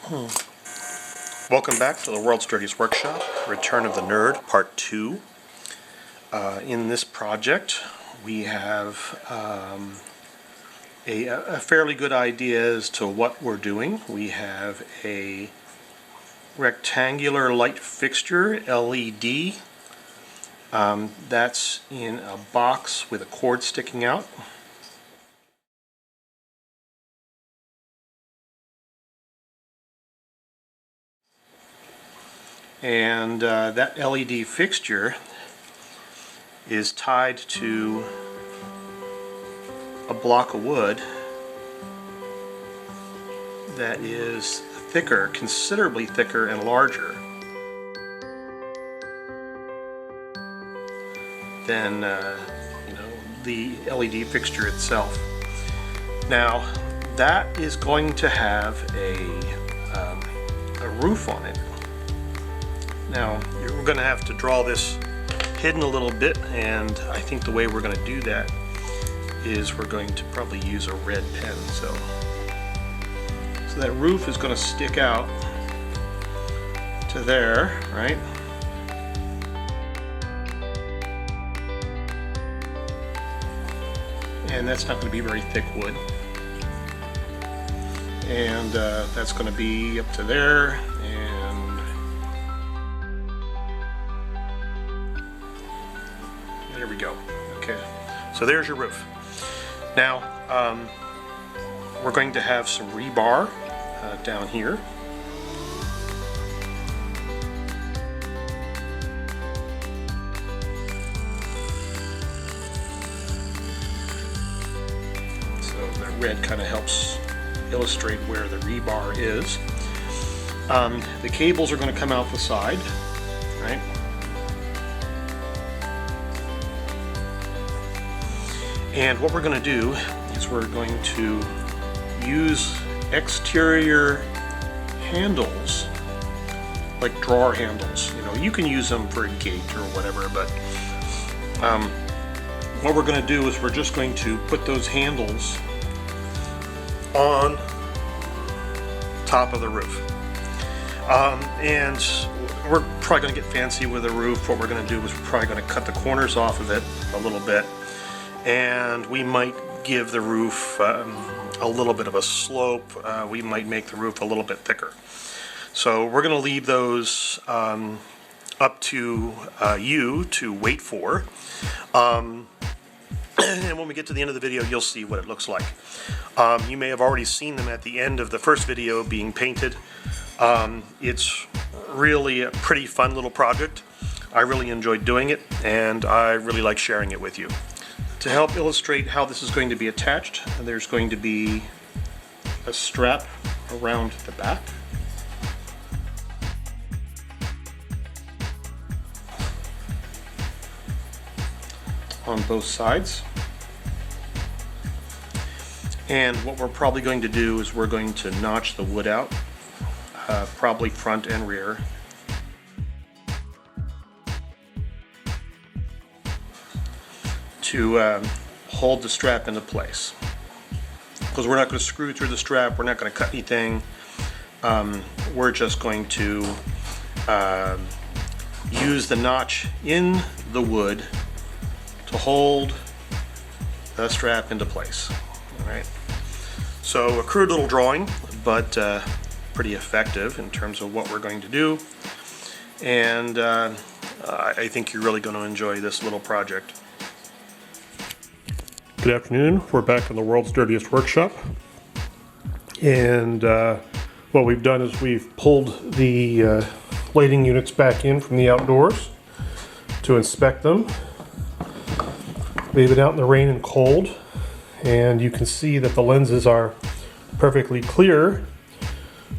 Welcome back to the World's Dirtiest Workshop, Return of the Nerd, Part 2. In this project, we have a fairly good idea as to what we're doing. We have a rectangular light fixture, LED, that's in a box with a cord sticking out. And that LED fixture is tied to a block of wood that is thicker, considerably thicker and larger than the LED fixture itself. Now that is going to have a roof on it. Now, we're going to have to draw this hidden a little bit, and I think the way we're going to do that is we're going to probably use a red pen. So that roof is going to stick out to there, right? And that's not going to be very thick wood. And that's going to be up to there. There we go. Okay, so there's your roof. Now, we're going to have some rebar down here. So the red kind of helps illustrate where the rebar is. The cables are going to come out the side, right? And what we're going to do is we're going to use exterior handles, like drawer handles. You can use them for a gate or whatever, but what we're going to do is we're just going to put those handles on top of the roof. And we're probably going to get fancy with the roof. What we're going to do is we're probably going to cut the corners off of it a little bit. And we might give the roof a little bit of a slope. We might make the roof a little bit thicker. So we're going to leave those up to you to wait for. And when we get to the end of the video, you'll see what it looks like. You may have already seen them at the end of the first video being painted. It's really a pretty fun little project. I really enjoyed doing it, and I really like sharing it with you. To help illustrate how this is going to be attached, there's going to be a strap around the back. On both sides. And what we're probably going to do is we're going to notch the wood out, probably front and rear. To hold the strap into place, because we're not going to screw through the strap, we're not going to cut anything, we're just going to use the notch in the wood to hold the strap into place. All right, so a crude little drawing, but pretty effective in terms of what we're going to do, and I think you're really going to enjoy this little project. Good afternoon. We're back in the World's Dirtiest Workshop, and what we've done is we've pulled the lighting units back in from the outdoors to inspect them. They've been out in the rain and cold, and you can see that the lenses are perfectly clear,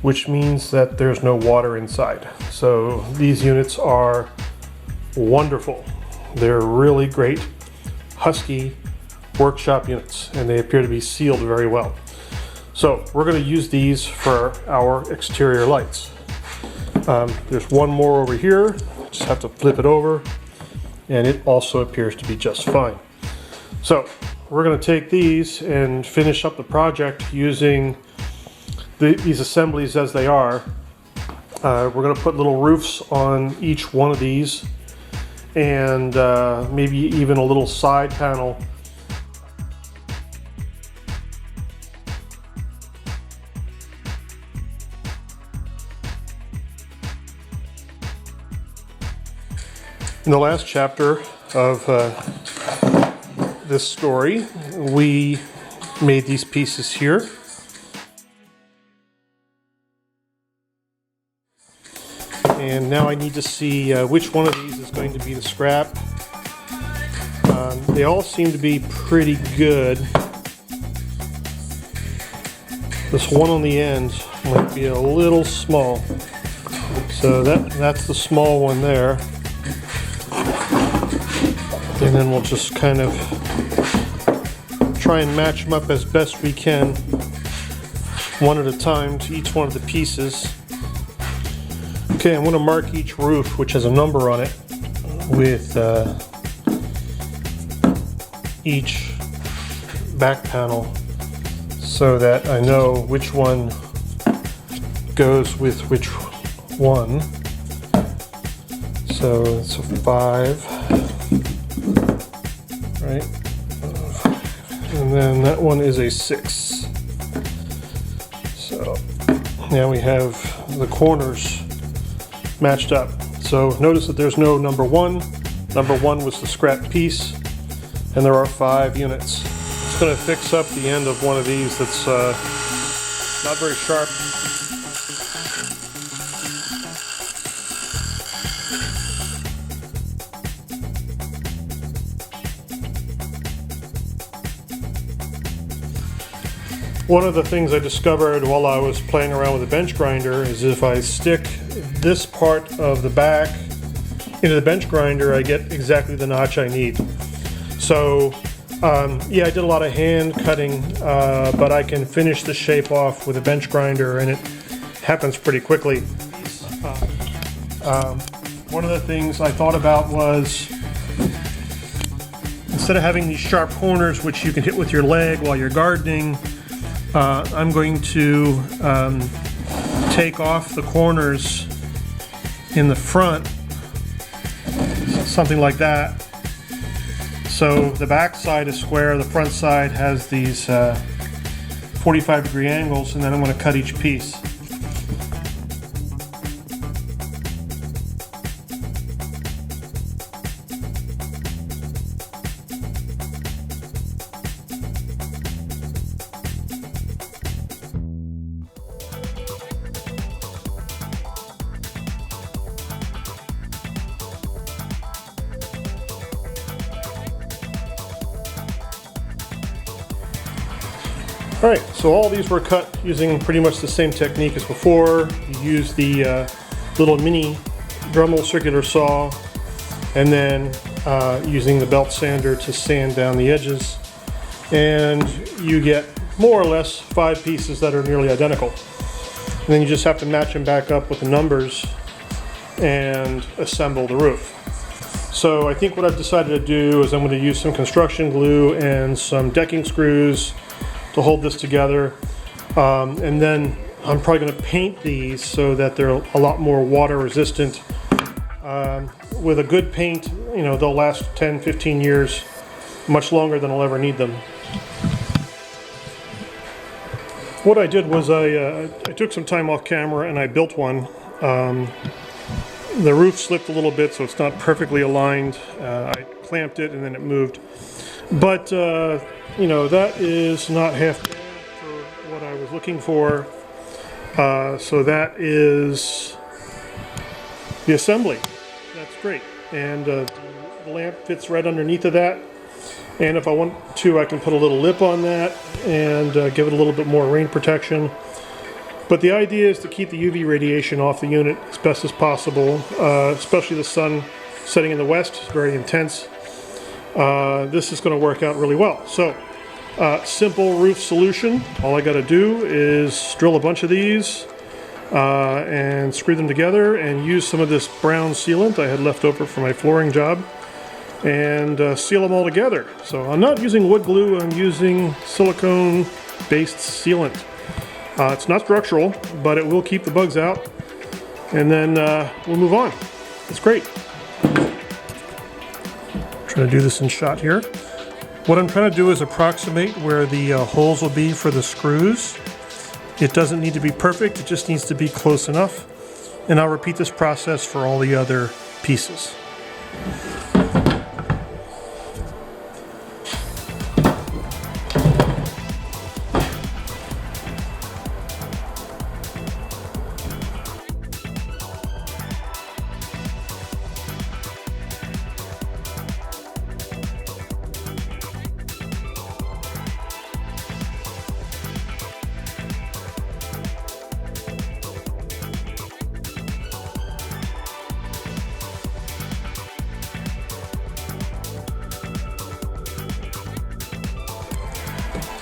which means that there's no water inside. So these units are wonderful. They're really great, husky workshop units, and they appear to be sealed very well. So we're going to use these for our exterior lights. There's one more over here. Just have to flip it over, and it also appears to be just fine. So we're going to take these and finish up the project using these assemblies as they are. We're going to put little roofs on each one of these, and maybe even a little side panel. In the last chapter of this story, we made these pieces here. And now I need to see which one of these is going to be the scrap. They all seem to be pretty good. This one on the end might be a little small. So that's the small one there. And then we'll just kind of try and match them up as best we can, one at a time, to each one of the pieces. Okay, I'm going to mark each roof, which has a number on it, with each back panel, so that I know which one goes with which one. So it's a 5. Right, and then that one is a 6. So now we have the corners matched up. So notice that there's no number 1. Number 1 was the scrap piece, and there are 5 units. It's going to fix up the end of one of these that's not very sharp. One of the things I discovered while I was playing around with a bench grinder is if I stick this part of the back into the bench grinder, I get exactly the notch I need. So yeah, I did a lot of hand cutting, but I can finish the shape off with a bench grinder, and it happens pretty quickly. One of the things I thought about was, instead of having these sharp corners which you can hit with your leg while you're gardening, I'm going to take off the corners in the front, something like that. So the back side is square, the front side has these 45-degree angles, and then I'm going to cut each piece. Alright, so all these were cut using pretty much the same technique as before. You use the little mini Dremel circular saw, and then using the belt sander to sand down the edges, and you get more or less 5 pieces that are nearly identical. And then you just have to match them back up with the numbers and assemble the roof. So I think what I've decided to do is I'm going to use some construction glue and some decking screws to hold this together, and then I'm probably going to paint these so that they're a lot more water resistant. With a good paint, you know, they'll last 10-15 years, much longer than I'll ever need them. What I did was I took some time off camera and I built one. The roof slipped a little bit, so it's not perfectly aligned. I clamped it and then it moved, but you know, that is not half bad for what I was looking for. So that is the assembly. That's great. And the lamp fits right underneath of that. And if I want to, I can put a little lip on that and give it a little bit more rain protection. But the idea is to keep the UV radiation off the unit as best as possible, especially the sun setting in the west. It's very intense. This is going to work out really well. So, simple roof solution. All I got to do is drill a bunch of these and screw them together and use some of this brown sealant I had left over from my flooring job and seal them all together. So I'm not using wood glue, I'm using silicone based sealant. It's not structural, but it will keep the bugs out, and then we'll move on. It's great. Trying to do this in shot here. What I'm trying to do is approximate where the holes will be for the screws. It doesn't need to be perfect, it just needs to be close enough. And I'll repeat this process for all the other pieces.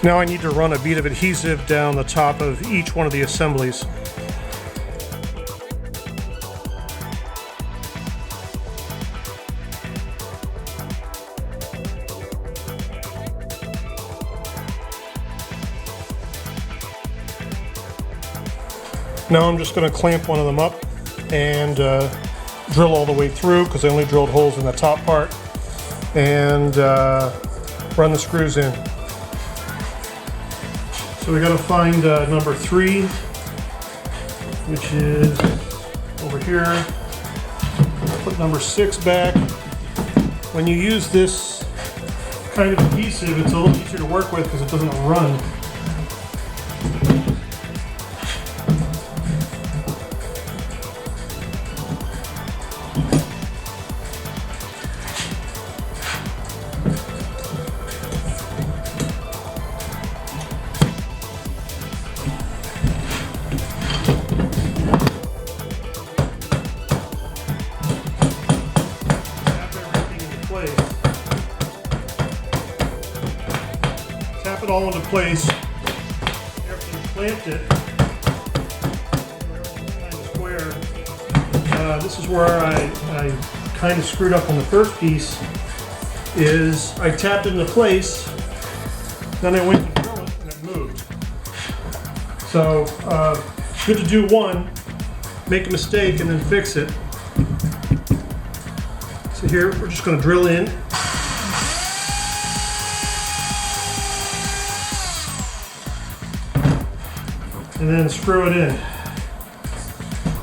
Now I need to run a bead of adhesive down the top of each one of the assemblies. Now I'm just going to clamp one of them up and drill all the way through, because I only drilled holes in the top part, and run the screws in. So we got to find number 3, which is over here. Put number 6 back. When you use this kind of adhesive, it's a little easier to work with because it doesn't run. Tap it all into place. After you clamped it, kind of square. This is where I kind of screwed up on the first piece. Is I tapped it into place, then I went to drill it and it moved. So good to do one, make a mistake, and then fix it. So here we're just going to drill in. And then screw it in.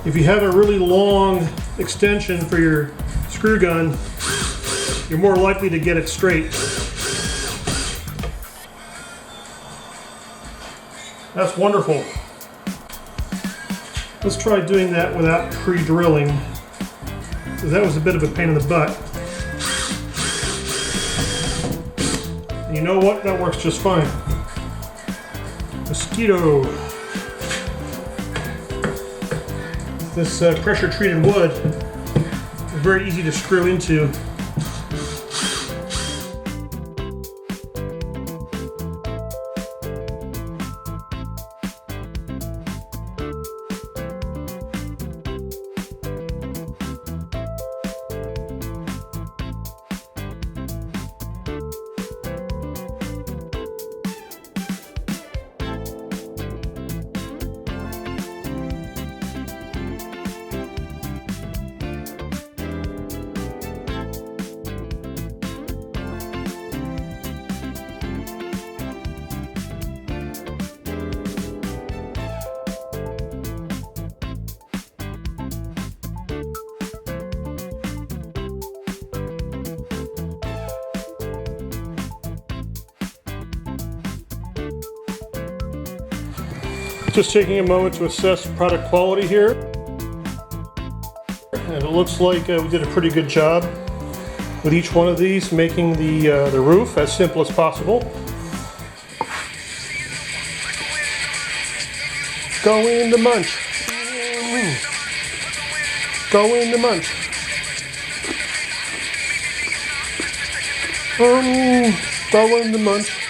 If you have a really long extension for your screw gun, you're more likely to get it straight. That's wonderful. Let's try doing that without pre-drilling, because that was a bit of a pain in the butt. And you know what? That works just fine. Mosquito. This pressure treated wood is very easy to screw into. Just taking a moment to assess product quality here. And it looks like we did a pretty good job with each one of these, making the roof as simple as possible. Go in the munch. Go in the munch. Go in the munch.